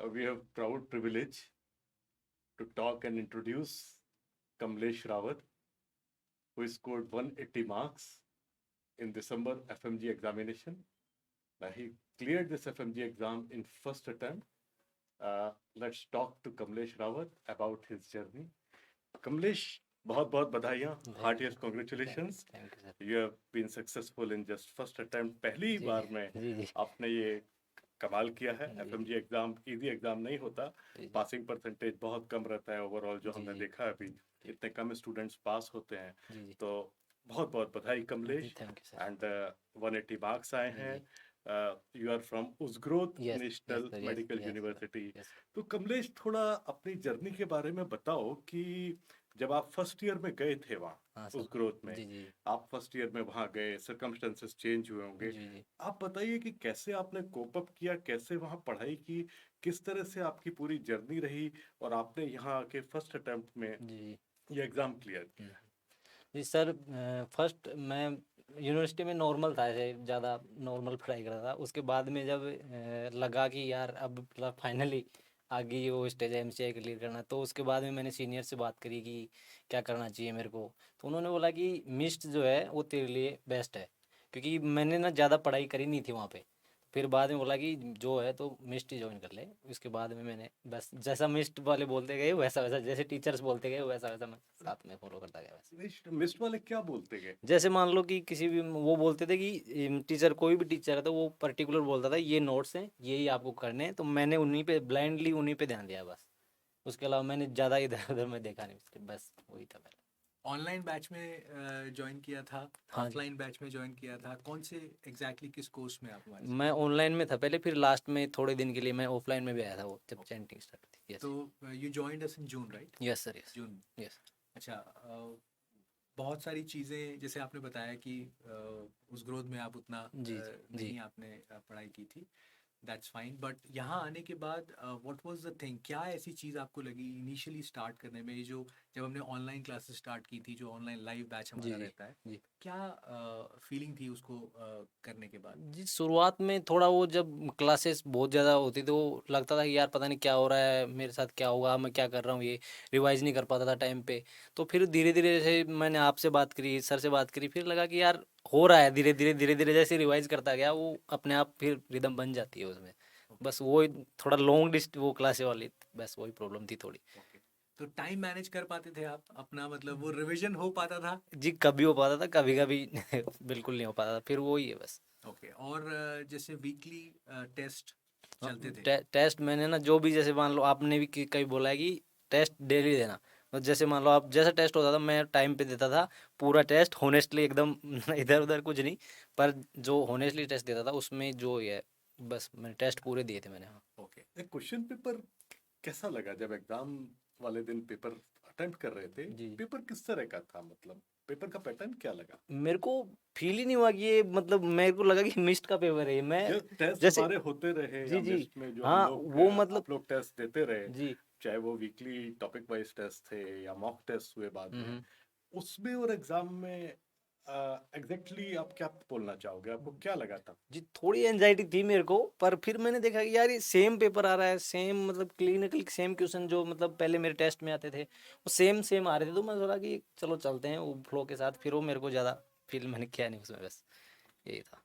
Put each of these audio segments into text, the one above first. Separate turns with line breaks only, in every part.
We have proud privilege to talk and introduce Kamlesh Rawat, who scored 180 marks in December FMG examination. He cleared this FMG exam in first attempt. Let's talk to Kamlesh Rawat about his journey. Kamlesh, बहुत बहुत बधाइयाँ, heartiest congratulations.
Thank you sir.
You have been successful in just first attempt. पहली
जी
बार में
जी जी
आपने ये कमाल किया है।
जी
एफएमजी एग्जाम इजी एग्जाम नहीं होता,
जी
पासिंग परसेंटेज बहुत कम रहता है ओवरऑल जो
जी
हमने
जी
देखा है अभी, इतने कम स्टूडेंट्स पास होते हैं।
जी जी
तो बहुत बहुत बधाई
जी
Kamlesh.
Thank you sir.
And 180 marks आए
जी
हैं।
जी
यू आर फ्रॉम उस्ग्रोथ
yes yes
national
sir yes
medical
yes sir
university.
Yes.
तो कमलेश, थोड़ा अपनी जर्नी के बारे में बताओ कि जब आप फर्स्ट ईयर में गए थे वहाँ
हाँ
उस
सर।
ग्रोथ में,
जी जी
आप फर्स्ट ईयर में वहाँ गए, सर्कमस्टेंसेस चेंज हुए होंगे।
जी जी
आप बताइए कि कैसे आपने कोप अप किया, कैसे वहाँ पढ़ाई की, किस तरह से आपकी पूरी जर्नी रही और आपने यहाँ आके फर्स्ट अटेम्प्ट में
जी जी
ये एग्जाम क्लियर
हम्म।
किया।
जी सर, फर्स्ट मैं यूनिवर्सिटी में नॉर्मल था, ऐसे ज़्यादा नॉर्मल पढ़ाई कर रहा था। उसके बाद में जब लगा कि यार अब मतलब फाइनली आगे वो स्टेज एमसीआई क्लियर करना, तो उसके बाद में मैंने सीनियर से बात करी कि क्या करना चाहिए मेरे को। तो उन्होंने बोला कि मिस्ट जो है वो तेरे लिए बेस्ट है, क्योंकि मैंने ना ज़्यादा पढ़ाई करी नहीं थी वहाँ पे। फिर बाद में बोला कि जो है तो मिस्ट ही ज्वाइन कर ले। उसके बाद में मैंने बस जैसा मिस्ट वाले बोलते गए वैसा वैसा, जैसे टीचर्स बोलते गए वैसा वैसा मैं साथ में फॉलो करता गया वैसे।
मिस्ट मिस्ट वाले क्या बोलते गए?
जैसे मान लो कि किसी भी वो बोलते थे कि टीचर कोई भी टीचर है तो वो पर्टिकुलर बोलता था ये नोट्स हैं यही आपको करने हैं, तो मैंने उन्हीं पे ब्लाइंडली उन्हीं पे ध्यान दिया बस। उसके अलावा मैंने ज़्यादा इधर उधर में देखा नहीं, बस वही था मेरा।
ऑनलाइन बैच में ज्वाइन किया था,
हाँ जी।
ऑफलाइन बैच में ज्वाइन किया था, कौन से एग्जैक्टली किस कोर्स में आप हमारे
मैं
साथ?
ऑनलाइन में था पहले, फिर लास्ट में थोड़े दिन के लिए मैं ऑफलाइन में भी आया था वो जब चैंटिंग स्टार्ट थी। यस
तो you joined us in June, right?
Yes sir yes
June.
Yes.
अच्छा, बहुत सारी चीज़ें जैसे आपने बताया कि उस ग्रोथ में आप उतना
जी जी
नहीं आपने पढ़ाई की थी। दैट्स फाइन, बट यहाँ आने के बाद व्हाट वाज द थिंग, क्या ऐसी चीज़ आपको लगी इनिशियली स्टार्ट करने में, ये जो जब हमने ऑनलाइन क्लासेस स्टार्ट की थी, जो ऑनलाइन लाइव बैच
जी
हमारा
जी
रहता है,
जी
क्या फीलिंग थी उसको करने के बाद?
जी। शुरुआत में थोड़ा वो जब क्लासेस बहुत ज़्यादा होती तो लगता था कि यार पता नहीं क्या हो रहा है मेरे साथ, क्या होगा, मैं क्या कर रहा हूँ, ये रिवाइज नहीं कर पाता था टाइम पे। तो फिर धीरे धीरे जैसे मैंने आपसे बात करी, सर से बात करी, फिर लगा कि यार हो रहा है धीरे धीरे जैसे रिवाइज करता गया वो अपने आप फिर रिदम बन जाती है उसमें।
ओके
बस वो थोड़ा लॉन्ग डिस्ट वो क्लासे वाली, बस वही प्रॉब्लम थी थोड़ी।
ओके। तो टाइम मैनेज कर पाते थे आप अपना, मतलब वो रिवीजन हो पाता था?
जी कभी हो पाता था, कभी कभी बिल्कुल नहीं हो पाता था, फिर वही है बस।
ओके। और जैसे वीकली टेस्ट चलते थे?
टेस्ट मैंने ना जो भी, जैसे मान लो आपने भी कहीं बोला है कि टेस्ट डेली देना, तो जैसे मान लो आप जैसा टेस्ट होता था मैं टाइम पे देता था पूरा टेस्ट, होनेस्टली एकदम इधर उधर कुछ नहीं। पर जो होनेस्टली टेस्ट देता था उसमें जो ये है, बस मैंने टेस्ट पूरे दिए थे मैंने। हाँ
ओके।
एक क्वेश्चन पेपर कैसा लगा जब एग्जाम वाले दिन पेपर अटेम्प्ट कर रहे थे?
जी।
पेपर किस तरह का था, मतलब पेपर का पैटर्न क्या लगा?
मेरे को फील ही नहीं हुआ कि ये, मतलब मेरे को लगा कि मिस्ट का पेपर है ये। मैं
जो टेस्ट
जैसे
हमारे होते रहे
जी
या
जी
मिस्ट में जो हम
हाँ
लोग
वो मतलब
आप लोग टेस्ट देते रहे,
जी
चाहे वो वीकली टॉपिक वाइज टेस्ट थे या मॉक टेस्ट हुए बाद में,
हम्म।
उसमें और एग्जाम में एग्जैक्टली आप क्या बोलना चाहोगे, आपको क्या लगा था?
जी थोड़ी एनजाइटी थी मेरे को, पर फिर मैंने देखा कि यार ये सेम पेपर आ रहा है, सेम मतलब क्लिनिकल सेम क्वेश्चन जो मतलब पहले मेरे टेस्ट में आते थे वो सेम सेम आ रहे थे। तो मैं सोचा कि चलो चलते हैं वो फ्लो के साथ, फिर वो मेरे को ज़्यादा फील मैंने किया नहीं उसमें, बस यही था।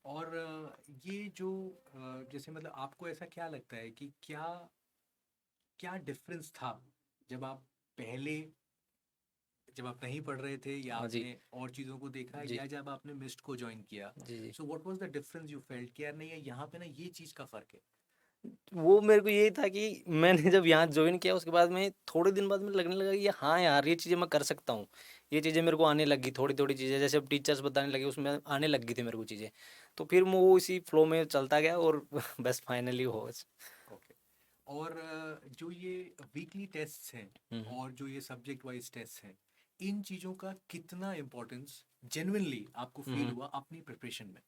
और ये जो जैसे मतलब आपको ऐसा क्या लगता है कि क्या क्या डिफरेंस था जब आप पहले, जब आप नहीं पढ़ रहे थे या
हाँ जी
आपने और चीज़ों को देखा,
जी
या जब आपने मिस्ट को ज्वाइन किया?
जी जी।
So what was the difference you felt कि यार नहीं, यहाँ पे ना ये चीज़ का फ़र्क है?
वो मेरे को यही था कि मैंने जब यहाँ ज्वाइन किया उसके बाद में थोड़े दिन बाद में लगने लगा कि हाँ यार ये चीज़ें मैं कर सकता हूँ। ये चीज़ें मेरे को आने लगी, थोड़ी थोड़ी चीज़ें जैसे अब टीचर्स बताने लगे उसमें आने लगी थी मेरे को चीज़ें। तो फिर मैं वो इसी फ्लो में चलता गया और बस फाइनली हो।
ओके। और जो ये वीकली टेस्ट्स हैं
हम्म
और जो ये सब्जेक्ट वाइज टेस्ट हैं, इन चीज़ों का कितना इम्पोर्टेंस जेन्युइनली आपको फील
हम्म।
हुआ अपनी प्रिपरेशन में?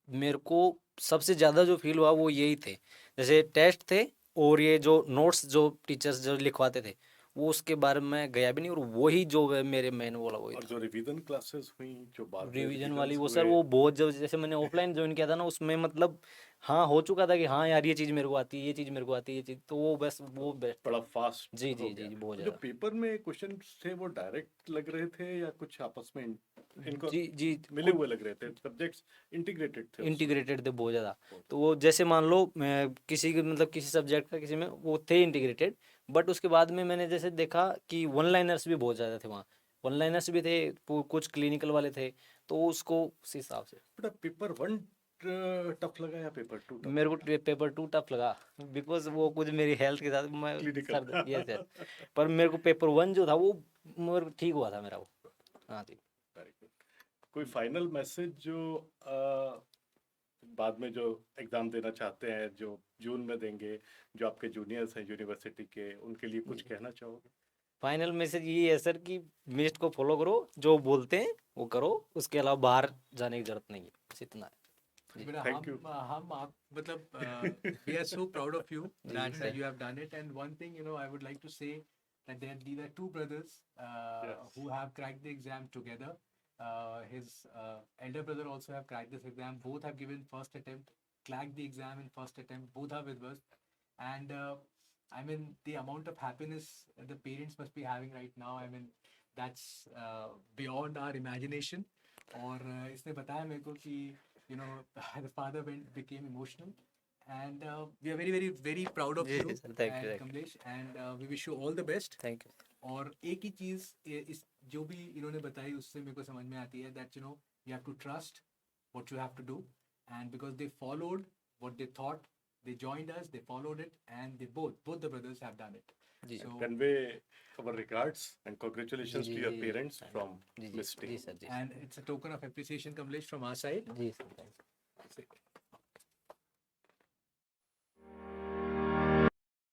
मेरे को सबसे ज़्यादा जो फील हुआ वो यही थे, जैसे टेस्ट थे और ये जो नोट्स जो टीचर्स जो लिखवाते थे वो उसके बारे में गया भी नहीं, और वही जो मेरे मेन वाला वही
और
था।
जो रिवीजन क्लासेस हुई, जो बाद में
रिवीजन वाली
रिवीजन्स
वो सर
हुए,
वो बहुत, जब जैसे मैंने ऑफलाइन ज्वाइन किया था ना उसमें मतलब हाँ हो चुका था कि हाँ यार ये चीज़ मेरे को आती है, ये चीज़ मेरे को आती है, ये चीज़, तो वो बस वो बेस्ट
बड़ा फास्ट
जी
हो
जी जी
गया।
जी बहुत
तो जो
ज़्यादा
पेपर में क्वेश्चन थे वो डायरेक्ट लग रहे थे या कुछ आपस में इनको
जी जी
मिले हुए लग रहे थे, सब्जेक्ट्स इंटीग्रेटेड थे उसमें?
इंटीग्रेटेड थे बहुत ज़्यादा।
बहुत
तो वो जैसे मान लो मैं किसी के मतलब किसी सब्जेक्ट का किसी में वो थे इंटीग्रेटेड, बट उसके बाद में मैंने जैसे देखा कि वन लाइनर्स भी बहुत ज़्यादा थे वहाँ, वन लाइनर्स भी थे, कुछ क्लिनिकल वाले थे, तो उसको उस हिसाब से
बेटा पेपर 1 टफ लगा या पेपर 2 टफ
मेरे को
लगा?
पेपर 2 टफ लगा, बिकॉज वो कुछ मेरी हेल्थ के साथ मैं
क्लिनिकल।
सर यस यस, पर मेरे को पेपर 1 जो था वो मेरे को ठीक हुआ था मेरा वो। हाँ जी।
Very good. कोई फाइनल मैसेज जो बाद में जो एग्जाम देना चाहते हैं, जो जून में देंगे, जो आपके जूनियर्स हैं यूनिवर्सिटी के, उनके लिए कुछ कहना चाहोगे?
फाइनल मैसेज ये है सर कि मिस्ट को फॉलो करो, जो बोलते हैं वो करो, उसके अलावा बाहर जाने की जरूरत नहीं है, बस इतना है। जी
But
Thank you.
हम आप मतलब we are so proud of you
जी
that
sir.
you have done it. And one thing, you know, I would like to say that these are two brothers
Yes.
who have cracked the exam together. His elder brother also have cracked this exam. Both have given first attempt, cracked the exam in first attempt. Both are with us, and I mean the amount of happiness the parents must be having right now. I mean that's beyond our imagination. और इसने बताया मेरे को कि you know the father became emotional, and we are very proud of
जी
you
sir, thank you
and Kamlesh, and we wish you all the best.
Thank you.
और एक ही चीज इस जो भी इन्होंने बताई उससे मेरे को समझ में आती है that you know you have to trust what you have to do, and because they followed what they thought, they joined us, they followed it, and they both the brothers have done it.
जी
So
Convey our regards and
जी
congratulations
जी
to your
जी
parents
जी
from
जी
Miss
जी
Team.
Sir जी
and it's a token of appreciation, Kamlesh, from our side.
जी sir.